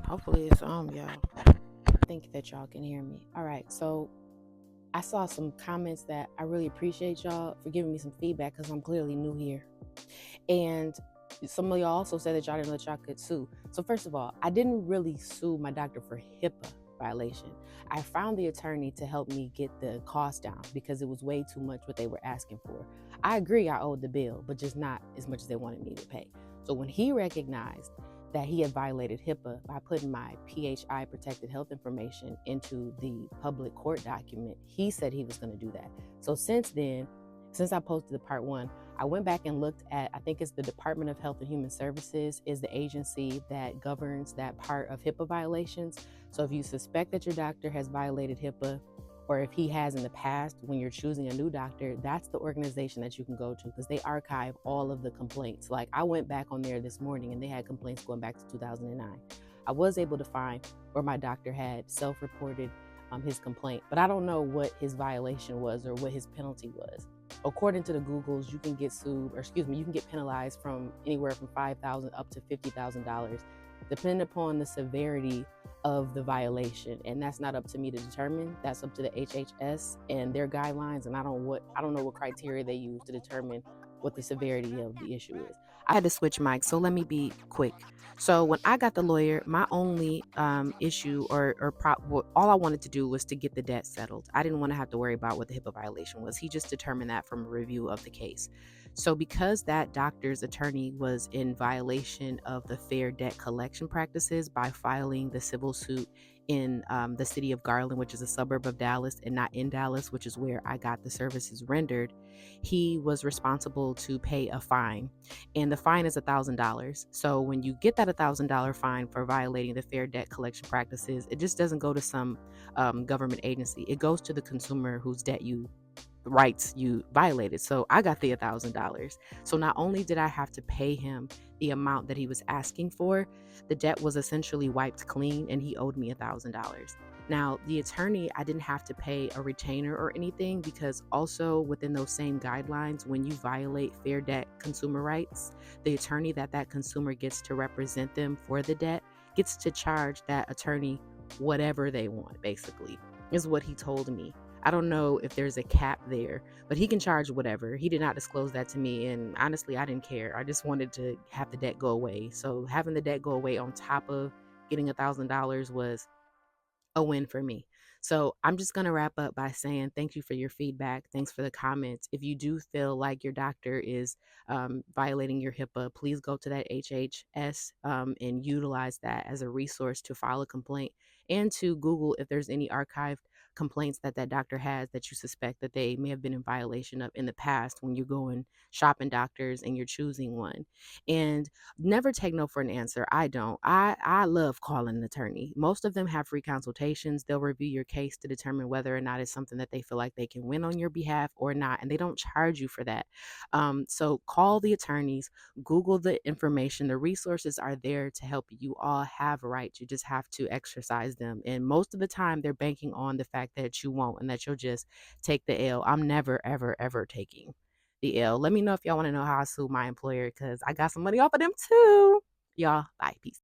Hopefully it's y'all. I think that y'all can hear me. All right. So I saw some comments that I really appreciate y'all for giving me some feedback because I'm clearly new here. And some of y'all also said that y'all didn't let y'all could sue. So first of all, I didn't really sue my doctor for HIPAA violation. I found the attorney to help me get the cost down because it was way too much what they were asking for. I agree I owed the bill, but just not as much as they wanted me to pay. So when he recognized that he had violated HIPAA by putting my PHI protected health information into the public court document, he said he was going to do that. So since then, since I posted the part one, I went back and looked at, I think it's the Department of Health and Human Services is the agency that governs that part of HIPAA violations. So if you suspect that your doctor has violated HIPAA, or if he has in the past when you're choosing a new doctor, that's the organization that you can go to because they archive all of the complaints. Like I went back on there this morning and they had complaints going back to 2009. I was able to find where my doctor had self-reported his complaint, but I don't know what his violation was or what his penalty was. According to the Googles, you can get sued, or excuse me, you can get penalized from anywhere from $5,000 up to $50,000, depending upon the severity of the violation. And that's not up to me to determine. That's up to the HHS and their guidelines. And I don't know what criteria they use to determine what the severity of the issue is. I had to switch mics, so let me be quick. So when I got the lawyer, my only issue all I wanted to do was to get the debt settled. I didn't want to have to worry about what the HIPAA violation was. He just determined that from a review of the case. So because that doctor's attorney was in violation of the Fair Debt Collection Practices by filing the civil suit in the city of Garland, which is a suburb of Dallas, and not in Dallas, which is where I got the services rendered, he was responsible to pay a fine. And the fine is $1,000. So when you get that $1,000 fine for violating the Fair Debt Collection Practices, it just doesn't go to some government agency. It goes to the consumer whose rights you violated. So I got the $1,000. So not only did I have to pay him the amount that he was asking for, the debt was essentially wiped clean and he owed me $1,000. Now, the attorney, I didn't have to pay a retainer or anything because also within those same guidelines, when you violate fair debt consumer rights, the attorney that consumer gets to represent them for the debt gets to charge that attorney whatever they want, basically, is what he told me. I don't know if there's a cap there, but he can charge whatever. He did not disclose that to me. And honestly, I didn't care. I just wanted to have the debt go away. So having the debt go away on top of getting $1,000 was a win for me. So I'm just going to wrap up by saying thank you for your feedback. Thanks for the comments. If you do feel like your doctor is violating your HIPAA, please go to that HHS and utilize that as a resource to file a complaint and to Google if there's any archived complaints that doctor has that you suspect that they may have been in violation of in the past when you're going shopping doctors and you're choosing one. And never take no for an answer. I don't. I love calling an attorney. Most of them have free consultations. They'll review your case to determine whether or not it's something that they feel like they can win on your behalf or not, and they don't charge you for that. So call the attorneys, Google the information. The resources are there to help you. You all have rights. You just have to exercise them. And most of the time, they're banking on the fact that you won't and that you'll just take the L. I'm never, ever, ever taking the L. Let me know if y'all want to know how I sue my employer because I got some money off of them too. Y'all, bye. Peace.